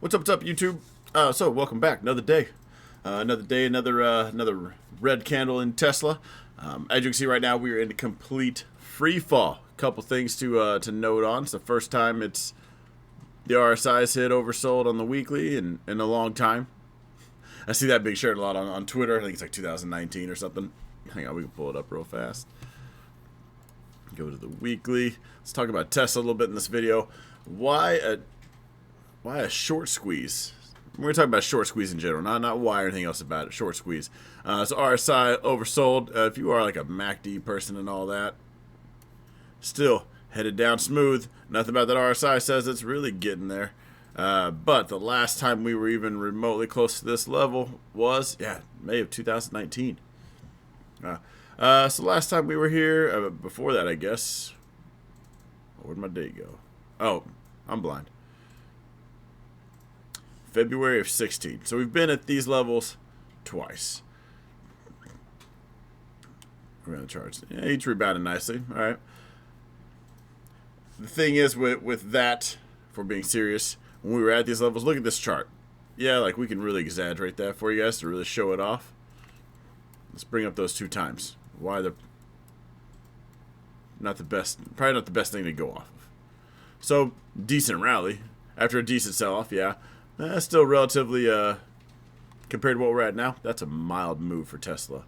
What's up, YouTube? So welcome back. Another red candle in Tesla. As you can see right now, we are in complete free fall. Couple things to note on. It's the first time the RSI's hit oversold on the weekly in a long time. I see that being shared a lot on Twitter. I think it's like 2019 or something. Hang on, we can pull it up real fast. Go to the weekly. Let's talk about Tesla a little bit in this video. Why a short squeeze? We're going to talk about short squeeze in general, not why or anything else about it. Short squeeze. So RSI oversold. If you are like a MACD person and all that, still headed down smooth. Nothing about that RSI says it's really getting there. But the last time we were even remotely close to this level was, May of 2019. So last time we were here, before that, I guess. Where'd my date go? Oh, I'm blind. February of 16. So we've been at these levels twice. We're on the charts. Yeah, each rebounded nicely. All right. The thing is with that, if we're being serious, when we were at these levels, look at this chart. Yeah, like we can really exaggerate that for you guys to really show it off. Let's bring up those two times. Why they're not the best, probably not the best thing to go off of. So, decent rally. After a decent sell-off, yeah. Still relatively, compared to what we're at now, that's a mild move for Tesla.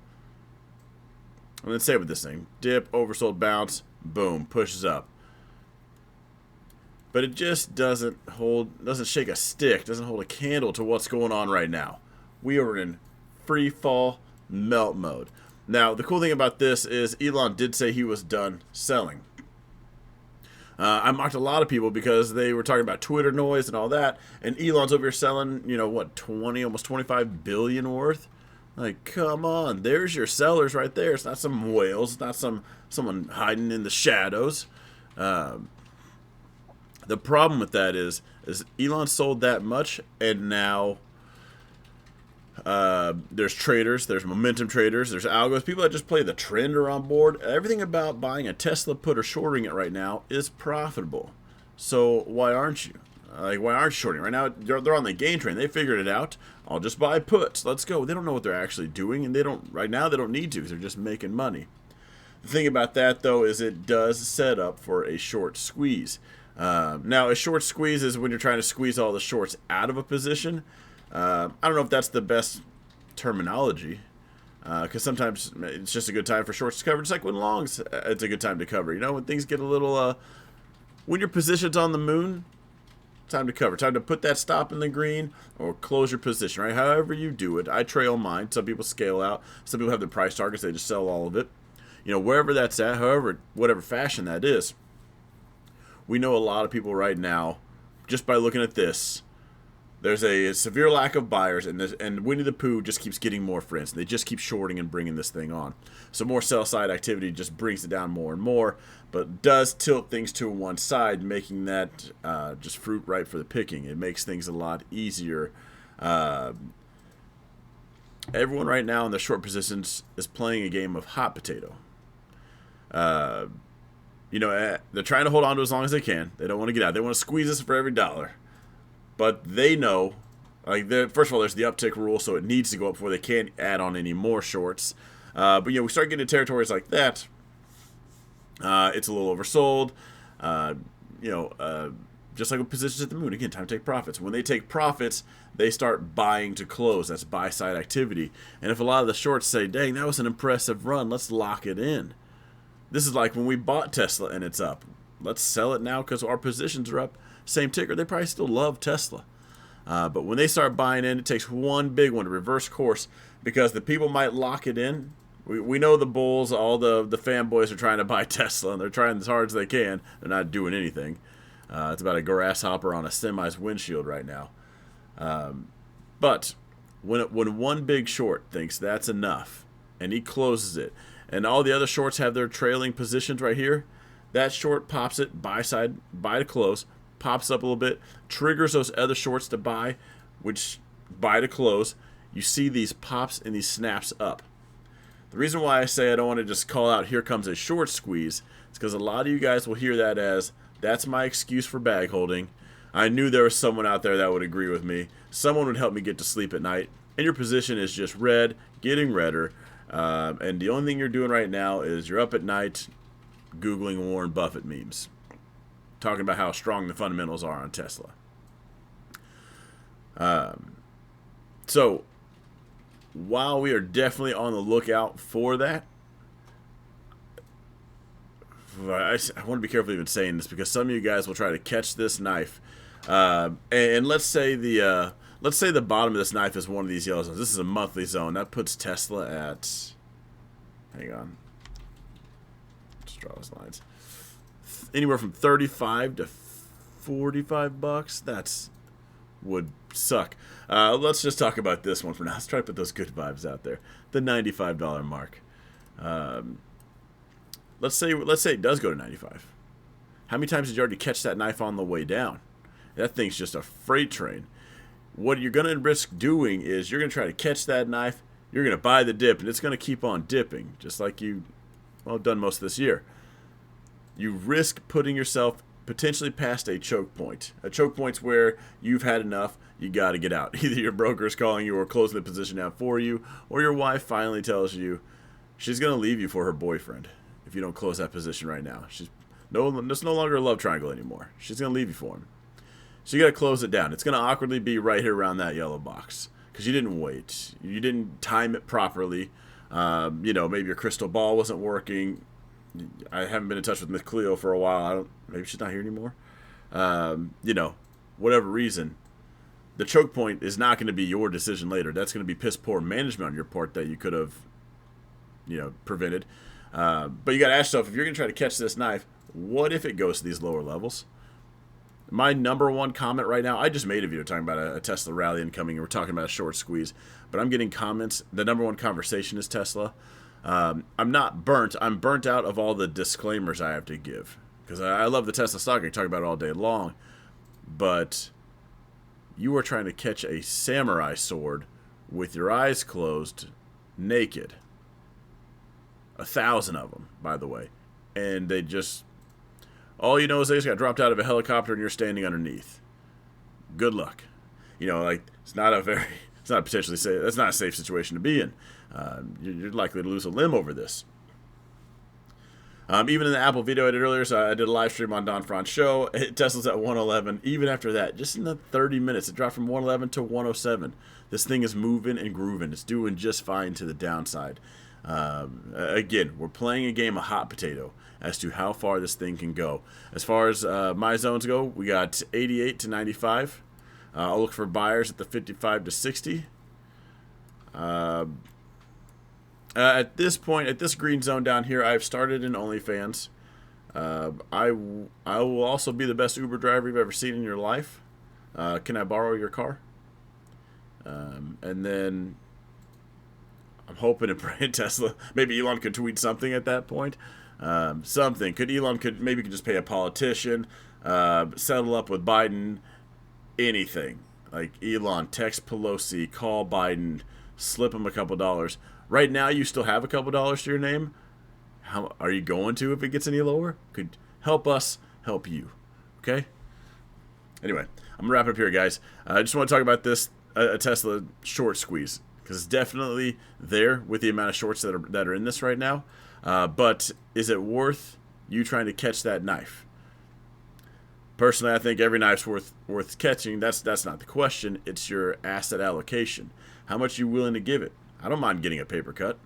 And then same with this thing. Dip, oversold, bounce, boom, pushes up. But it just doesn't shake a stick, doesn't hold a candle to what's going on right now. We are in free fall melt mode. Now, the cool thing about this is Elon did say he was done selling. I mocked a lot of people because they were talking about Twitter noise and all that, and Elon's over here selling, almost 25 billion worth. Like, come on, there's your sellers right there. It's not some whales, it's not someone hiding in the shadows. The problem with that is Elon sold that much, and now there's traders, there's momentum traders, there's algos, people that just play the trend are on board. Everything about buying a Tesla put or shorting it right now is profitable. So why aren't you? Why aren't you shorting? Right now, they're on the gain train. They figured it out. I'll just buy puts. Let's go. They don't know what they're actually doing, and right now they don't need to because they're just making money. The thing about that, though, is it does set up for a short squeeze. Now, a short squeeze is when you're trying to squeeze all the shorts out of a position. I don't know if that's the best terminology, because sometimes it's just a good time for shorts to cover. Just like when longs, it's a good time to cover. When things get a little, when your position's on the moon, time to cover. Time to put that stop in the green or close your position, right? However you do it. I trail mine. Some people scale out. Some people have their price targets. They just sell all of it. Wherever that's at, whatever fashion that is. We know a lot of people right now, just by looking at this, there's a severe lack of buyers, and Winnie the Pooh just keeps getting more friends. They just keep shorting and bringing this thing on. So more sell-side activity just brings it down more and more, but does tilt things to one side, making that just fruit ripe for the picking. It makes things a lot easier. Everyone right now in the short positions is playing a game of hot potato. They're trying to hold on to as long as they can. They don't want to get out. They want to squeeze us for every dollar. But they know, first of all, there's the uptick rule, so it needs to go up before they can't add on any more shorts. But we start getting into territories like that. It's a little oversold. Just like with positions at the moon. Again, time to take profits. When they take profits, they start buying to close. That's buy-side activity. And if a lot of the shorts say, dang, that was an impressive run, let's lock it in. This is like when we bought Tesla and it's up. Let's sell it now because our positions are up. Same ticker. They probably still love Tesla. But when they start buying in, it takes one big one to reverse course because the people might lock it in. We know the bulls, all the fanboys are trying to buy Tesla, and they're trying as hard as they can. They're not doing anything. It's about a grasshopper on a semi's windshield right now. But when one big short thinks that's enough, and he closes it, and all the other shorts have their trailing positions right here, that short pops it, buy to close, pops up a little bit, triggers those other shorts to buy, which buy to close. You see these pops and these snaps up. The reason why I say I don't want to just call out here comes a short squeeze is because a lot of you guys will hear that as that's my excuse for bag holding. I knew there was someone out there that would agree with me. Someone would help me get to sleep at night. And your position is just red, getting redder. And the only thing you're doing right now is you're up at night Googling Warren Buffett memes, talking about how strong the fundamentals are on Tesla. So, while we are definitely on the lookout for that, I want to be careful even saying this because some of you guys will try to catch this knife. And let's say the bottom of this knife is one of these yellow zones. This is a monthly zone. That puts Tesla at, hang on, let's draw those lines. Anywhere from 35 to 45 bucks. That's would suck. Let's just talk about this one for now. Let's try to put those good vibes out there. The $95 mark. Let's say it does go to 95. How many times did you already catch that knife on the way down? That thing's just a freight train. What you're going to risk doing is you're going to try to catch that knife. You're going to buy the dip, and it's going to keep on dipping, just like you, well, done most of this year. You risk putting yourself potentially past a choke point. A choke point's where you've had enough, you got to get out. Either your broker's calling you or closing the position out for you, or your wife finally tells you she's going to leave you for her boyfriend if you don't close that position right now. It's no longer a love triangle anymore. She's going to leave you for him. So you got to close it down. It's going to awkwardly be right here around that yellow box because you didn't wait. You didn't time it properly. Maybe your crystal ball wasn't working. I haven't been in touch with Miss Cleo for a while. Maybe she's not here anymore. Whatever reason, the choke point is not going to be your decision later. That's going to be piss poor management on your part that you could have, prevented. But you got to ask yourself, if you're going to try to catch this knife, what if it goes to these lower levels? My number one comment right now, I just made a video talking about a Tesla rally incoming, and we're talking about a short squeeze, but I'm getting comments. The number one conversation is Tesla. I'm not burnt. I'm burnt out of all the disclaimers I have to give because I love the Tesla stock. I can talk about it all day long, but you are trying to catch a samurai sword with your eyes closed, naked. 1,000 of them, by the way, and they just, all you know is they just got dropped out of a helicopter and you're standing underneath. Good luck. It's not potentially safe. That's not a safe situation to be in. You're likely to lose a limb over this. Even in the Apple video I did earlier, so I did a live stream on Don Fran's show. Tesla's at 111. Even after that, just in the 30 minutes, it dropped from 111 to 107. This thing is moving and grooving. It's doing just fine to the downside. Again, we're playing a game of hot potato as to how far this thing can go. As far as my zones go, we got 88 to 95. I'll look for buyers at the 55 to 60. At this point, at this green zone down here, I've started an OnlyFans. I will also be the best Uber driver you've ever seen in your life. Can I borrow your car? And then I'm hoping and praying Tesla. Maybe Elon could tweet something at that point. Something. Elon could just pay a politician, settle up with Biden, anything. Like Elon, text Pelosi, call Biden, slip him a couple dollars. Right now, you still have a couple dollars to your name. How are you going to if it gets any lower? Could help us help you. Okay? Anyway, I'm going to wrap it up here, guys. I just want to talk about this a Tesla short squeeze because it's definitely there with the amount of shorts that are in this right now. But is it worth you trying to catch that knife? Personally, I think every knife's worth catching. That's not the question. It's your asset allocation. How much are you willing to give it? I don't mind getting a paper cut.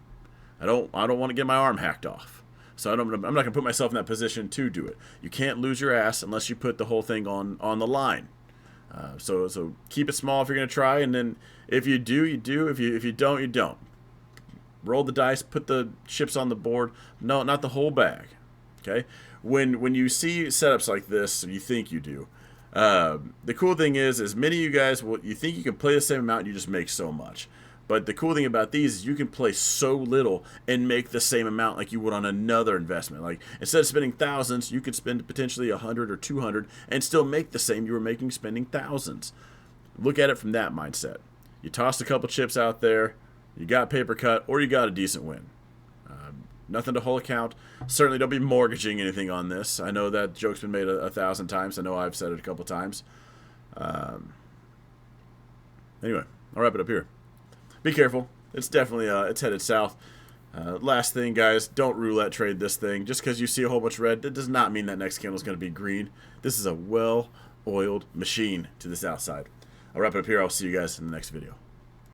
I don't want to get my arm hacked off. So I'm not going to put myself in that position to do it. You can't lose your ass unless you put the whole thing on the line. So keep it small if you're going to try, and then if you do, you do. If you don't, you don't. Roll the dice, put the chips on the board. No, not the whole bag. Okay? When you see setups like this, you think you do. The cool thing is many of you guys, you think you can play the same amount, and you just make so much. But the cool thing about these is you can play so little and make the same amount like you would on another investment. Like instead of spending thousands, you could spend potentially 100 or 200 and still make the same you were making spending thousands. Look at it from that mindset. You tossed a couple chips out there, you got paper cut, or you got a decent win. Nothing to whole account. Certainly don't be mortgaging anything on this. I know that joke's been made 1,000 times. I know I've said it a couple times. Anyway, I'll wrap it up here. Be careful. It's definitely it's headed south. Last thing, guys, don't roulette trade this thing. Just because you see a whole bunch of red, that does not mean that next candle is going to be green. This is a well-oiled machine to this outside. I'll wrap it up here. I'll see you guys in the next video.